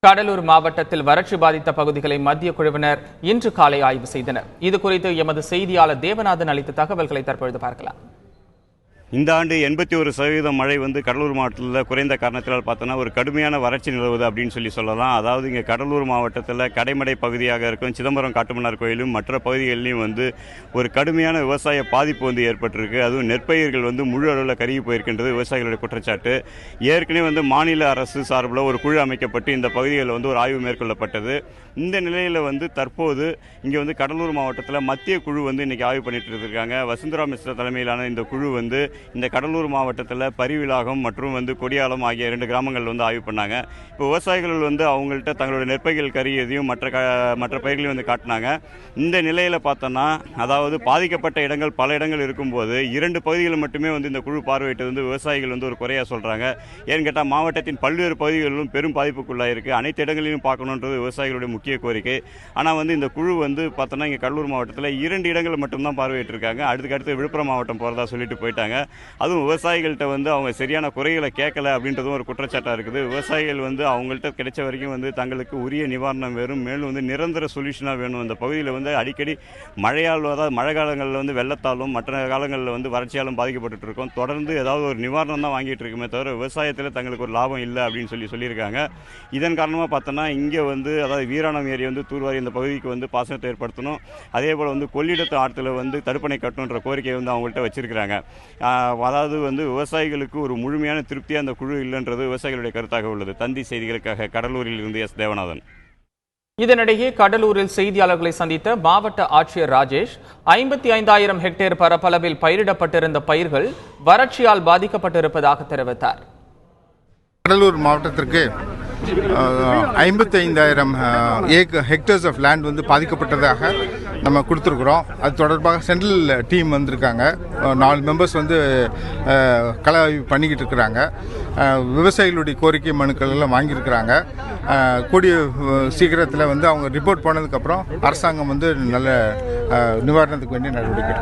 கடலூர் மாவட்டத்தில் வறட்சி பாதித்த பகுதிகளை மத்திய குழுவினர் இன்று காலை ஆய்வு செய்தனர். இதுகுறித்து எமது செய்தியாளர் தேவநாதன் அளித்த தகவல்களை தற்பொழுது பார்க்கலாம். இந்த ஆண்டு 81% மழை கடலூர் மாவட்டத்தில் குறைந்த காரணத்தினால் பார்த்தோன்னா ஒரு கடுமையான வறட்சி நிலவுது அப்படின்னு சொல்லலாம். அதாவது இங்கே கடலூர் மாவட்டத்தில் கடைமடை பகுதியாக இருக்கும் சிதம்பரம் காட்டுமன்னார் கோயிலும் மற்ற பகுதிகளிலும் ஒரு கடுமையான விவசாய பாதிப்பு ஏற்பட்டிருக்கு. அதுவும் நெற்பயிர்கள் முழு அளவில் கருகி போயிருக்கின்றது விவசாயிகளுடைய குற்றச்சாட்டு. ஏற்கனவே மாநில அரசு சார்பில் ஒரு குழு அமைக்கப்பட்டு இந்த பகுதிகளில் ஒரு ஆய்வு மேற்கொள்ளப்பட்டது. இந்த நிலையில் தற்போது இங்கே கடலூர் மாவட்டத்தில் மத்திய குழு இன்னைக்கு ஆய்வு பண்ணிட்டு இருக்காங்க. வசுந்தரா மிஸ்ரா தலைமையிலான இந்த குழு இந்த கடலூர் மாவட்டத்தில் பரிவிலாகம் மற்றும் கொடியாலம் ஆகிய 2 கிராமங்கள் ஆய்வு பண்ணாங்க. இப்போ விவசாயிகள் அவங்கள்ட்ட தங்களுடைய நெற்பயிர்கள் கருகியதையும் மற்ற பயிர்களையும் காட்டினாங்க. இந்த நிலையில் பார்த்தோன்னா, அதாவது பாதிக்கப்பட்ட இடங்கள் பல இடங்கள் இருக்கும்போது 2 பகுதிகள் மட்டுமே இந்த குழு பார்வையிட்டது விவசாயிகள் ஒரு குறையாக சொல்கிறாங்க. ஏன்னு கேட்டால் மாவட்டத்தின் பல்வேறு பகுதிகளிலும் பெரும் பாதிப்புக்குள்ளாயிருக்கு. அனைத்து இடங்களிலும் பார்க்கணுன்றது விவசாயிகளுடைய முக்கிய கோரிக்கை. ஆனால் இந்த குழு பார்த்தோன்னா இங்கே கடலூர் மாவட்டத்தில் 2 இடங்கள் மட்டும்தான் பார்வையிட்டிருக்காங்க. அடுத்து விழுப்புரம் மாவட்டம் போகிறதா சொல்லிட்டு போயிட்டாங்க. அதுவும் விவசாயிகள்கிட்ட அவங்க சரியான குறைகளை கேட்கல அப்படின்றதும் ஒரு குற்றச்சாட்டாக இருக்குது. விவசாயிகள் அவங்கள்ட்ட கிடைச்ச வரைக்கும் தங்களுக்கு உரிய நிவாரணம் வேணும், மேலும் நிரந்தர சொல்யூஷனாக வேணும். அந்த பகுதியில் அடிக்கடி மழையால், அதாவது மழை காலங்களில் வெள்ளத்தாலும் மற்ற காலங்களில் வறட்சியாலும் பாதிக்கப்பட்டு இருக்கோம். தொடர்ந்து ஏதாவது ஒரு நிவாரணம் தான் வாங்கிட்டு இருக்குமே தவிர விவசாயத்தில் தங்களுக்கு ஒரு லாபம் இல்லை அப்படின்னு சொல்லியிருக்காங்க. இதன் காரணமாக பார்த்தோன்னா இங்கே அதாவது வீராணம் ஏரி தூர்வாரி இந்த பகுதிக்கு பாசனத்தை ஏற்படுத்தணும். அதே போல் கொள்ளிடத்து ஆற்றுல தடுப்பணை கட்டணுன்ற கோரிக்கையை அவங்கள்ட்ட வச்சிருக்கிறாங்க. அதாவது விவசாயிகளுக்கு ஒரு முழுமையான திருப்தியாக அந்த குழு இல்லைன்றது விவசாயிகளுடைய கருத்தாக உள்ளது. தந்தி செய்திகளுக்காக கடலூரில் இருந்து எஸ் தேவநாதன். இதனிடையே கடலூரில் செய்தியாளர்களை சந்தித்த மாவட்ட ஆட்சியர் ராஜேஷ், 55,000 ஹெக்டேர் பரப்பளவில் பயிரிடப்பட்டிருந்த பயிர்கள் வறட்சியால் பாதிக்கப்பட்டிருப்பதாக தெரிவித்தார். கடலூர் மாவட்டத்திற்கு 55,000 ஹெக்டேர்ஸ் ஆஃப் லேண்ட் பாதிக்கப்பட்டதாக நம்ம கொடுத்துருக்குறோம். அது தொடர்பாக சென்ட்ரல் டீம் வந்திருக்காங்க. 4 மெம்பர்ஸ் கள ஆய்வு பண்ணிக்கிட்டு இருக்கிறாங்க. விவசாயிகளுடைய கோரிக்கை மனுக்கள் எல்லாம் வாங்கியிருக்கிறாங்க. கூடிய சீக்கிரத்தில் அவங்க ரிப்போர்ட் போனதுக்கப்புறம் அரசாங்கம் நல்ல நிவாரணத்துக்கு வேண்டிய நடவடிக்கை